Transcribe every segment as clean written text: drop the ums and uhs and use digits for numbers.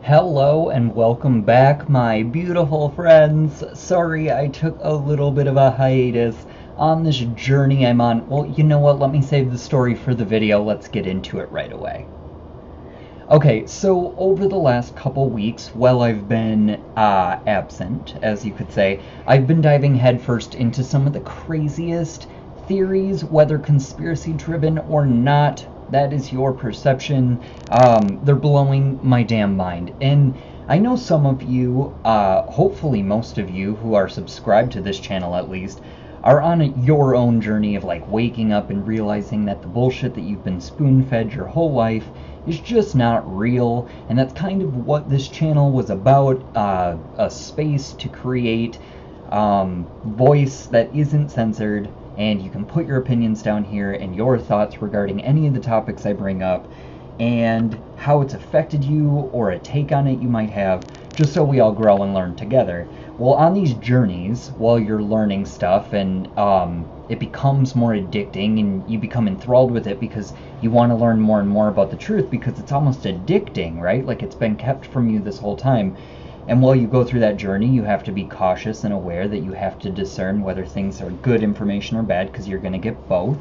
Hello and welcome back, my beautiful friends. Sorry I took a little bit of a hiatus on this journey I'm on. Well, you know what? Let me save the story for the video. Let's get into it right away. Okay, so over the last couple weeks, while I've been absent, as you could say, I've been diving headfirst into some of the craziest theories, whether conspiracy driven or not. That is your perception. They're blowing my damn mind. And I know some of you, hopefully most of you who are subscribed to this channel at least, are on your own journey of like waking up and realizing that the bullshit that you've been spoon-fed your whole life is just not real. And that's kind of what this channel was about, a space to create voice that isn't censored, and you can put your opinions down here and your thoughts regarding any of the topics I bring up and how it's affected you or a take on it you might have, just so we all grow and learn together. Well, on these journeys, while you're learning stuff and it becomes more addicting and you become enthralled with it because you want to learn more and more about the truth because it's almost addicting, right? Like it's been kept from you this whole time. And while you go through that journey, you have to be cautious and aware that you have to discern whether things are good information or bad, because you're going to get both.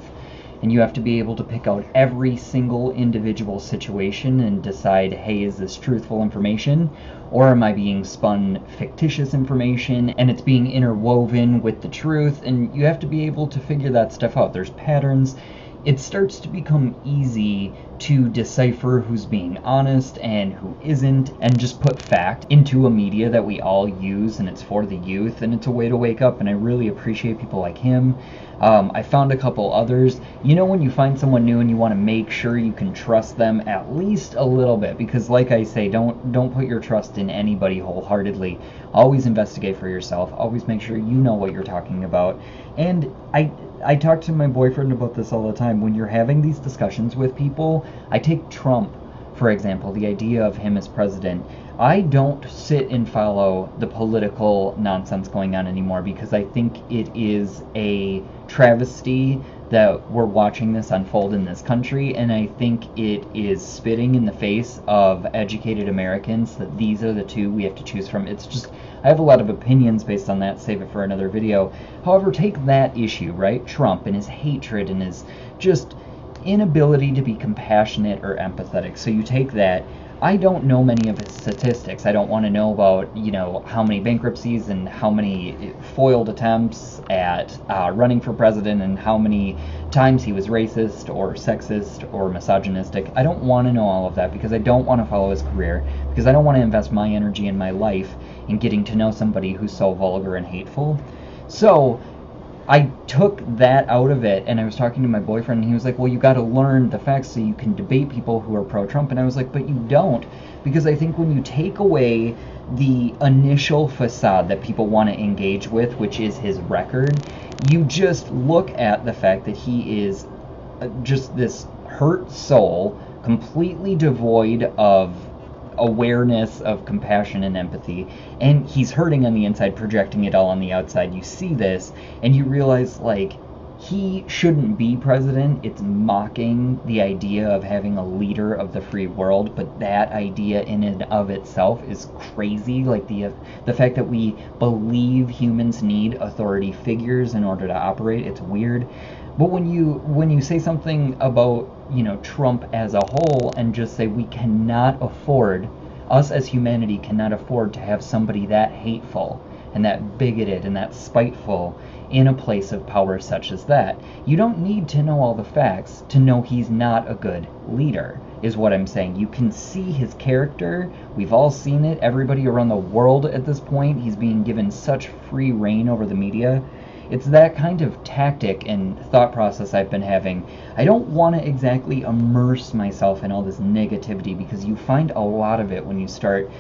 And you have to be able to pick out every single individual situation and decide, hey, is this truthful information? Or am I being spun fictitious information and it's being interwoven with the truth? And you have to be able to figure that stuff out. There's patterns. It starts to become easy to decipher who's being honest and who isn't, and just put fact into a media that we all use, and it's for the youth, and it's a way to wake up, and I really appreciate people like him. I found a couple others. You know, when you find someone new and you want to make sure you can trust them at least a little bit, because like I say, don't put your trust in anybody wholeheartedly. Always investigate for yourself. Always make sure you know what you're talking about. And I talk to my boyfriend about this all the time. When you're having these discussions with people, I take Trump, for example, the idea of him as president. I don't sit and follow the political nonsense going on anymore because I think it is a travesty that we're watching this unfold in this country, and I think it is spitting in the face of educated Americans that these are the two we have to choose from. It's just, I have a lot of opinions based on that, save it for another video. However, take that issue, right? Trump and his hatred and his just inability to be compassionate or empathetic. So you take that. I don't know many of his statistics. I don't want to know about, you know, how many bankruptcies and how many foiled attempts at running for president and how many times he was racist or sexist or misogynistic. I don't want to know all of that because I don't want to follow his career, because I don't want to invest my energy and my life in getting to know somebody who's so vulgar and hateful. So I took that out of it, and I was talking to my boyfriend, and he was like, well, you got to learn the facts so you can debate people who are pro-Trump. And I was like, but you don't, because I think when you take away the initial facade that people want to engage with, which is his record, you just look at the fact that he is just this hurt soul, completely devoid of awareness of compassion and empathy, and he's hurting on the inside, projecting it all on the outside. You see this and you realize, like, he shouldn't be president. It's mocking the idea of having a leader of the free world, but that idea in and of itself is crazy. Like the fact that we believe humans need authority figures in order to operate, it's weird. But when you say something about, you know, Trump as a whole and just say we cannot afford, us as humanity cannot afford to have somebody that hateful and that bigoted and that spiteful in a place of power such as that. You don't need to know all the facts to know he's not a good leader, is what I'm saying. You can see his character. We've all seen it. Everybody around the world at this point, he's being given such free reign over the media. It's that kind of tactic and thought process I've been having. I don't want to exactly immerse myself in all this negativity, because you find a lot of it when you start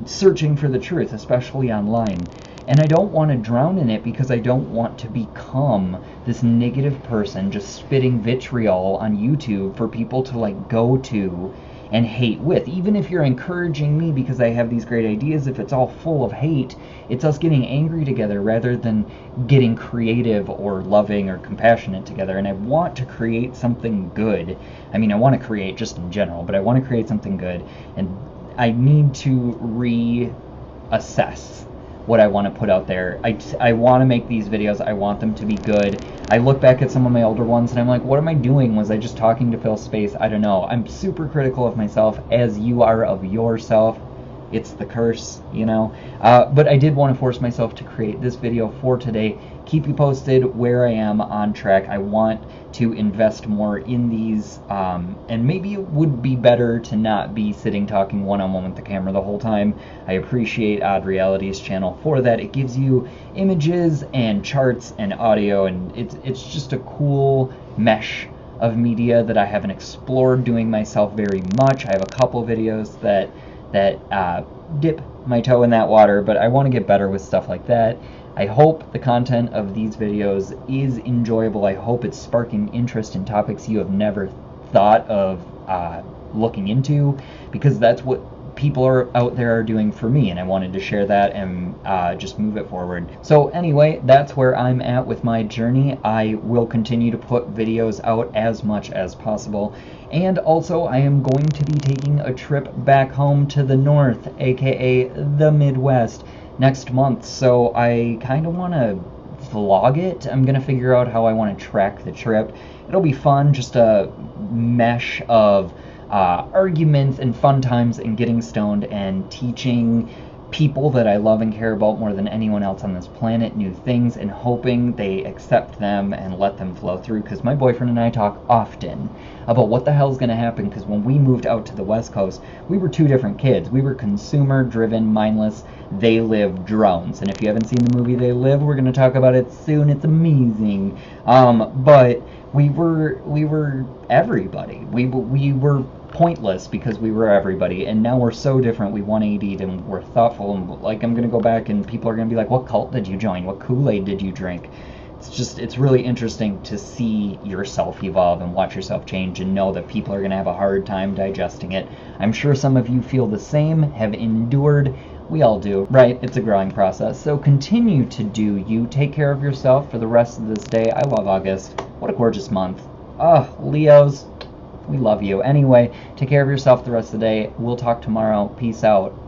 searching for the truth, especially online. And I don't want to drown in it because I don't want to become this negative person just spitting vitriol on YouTube for people to like go to and hate with. Even if you're encouraging me because I have these great ideas, if it's all full of hate, it's us getting angry together rather than getting creative or loving or compassionate together. And I want to create something good. I mean, I want to create just in general, but I want to create something good. And I need to reassess what I want to put out there. I want to make these videos. I want them to be good. I look back at some of my older ones and I'm like, what am I doing? Was I just talking to fill space? I don't know. I'm super critical of myself, as you are of yourself. It's the curse, you know. But I did want to force myself to create this video for today. Keep you posted where I am on track. I want to invest more in these, and maybe it would be better to not be sitting talking one-on-one with the camera the whole time. I appreciate Odd Reality's channel for that. It gives you images and charts and audio, and it's just a cool mesh of media that I haven't explored doing myself very much. I have a couple videos that dip my toe in that water, but I want to get better with stuff like that. I hope the content of these videos is enjoyable. I hope it's sparking interest in topics you have never thought of looking into, because that's what people out there are doing for me, and I wanted to share that and just move it forward. So anyway, that's where I'm at with my journey. I will continue to put videos out as much as possible, and also I am going to be taking a trip back home to the north, aka the Midwest, next month, so I kind of want to vlog it. I'm gonna figure out how I want to track the trip. It'll be fun, just a mesh of arguments and fun times and getting stoned and teaching people that I love and care about more than anyone else on this planet new things, and hoping they accept them and let them flow through, because my boyfriend and I talk often about what the hell's going to happen, because when we moved out to the West Coast, we were two different kids. We were consumer driven, mindless. They live drones, and if you haven't seen the movie They Live, we're going to talk about it soon. It's amazing. But we were everybody. We were pointless because we were everybody, and now we're so different. We 180'd and we're thoughtful, and like, I'm gonna go back and people are gonna be like, what cult did you join? What Kool-Aid did you drink? It's really interesting to see yourself evolve and watch yourself change, and know that people are gonna have a hard time digesting it. I'm sure some of you feel the same, have endured. We all do, right? It's a growing process. So continue to do you. Take care of yourself for the rest of this day. I love August. What a gorgeous month. Leos, we love you. Anyway, take care of yourself the rest of the day. We'll talk tomorrow. Peace out.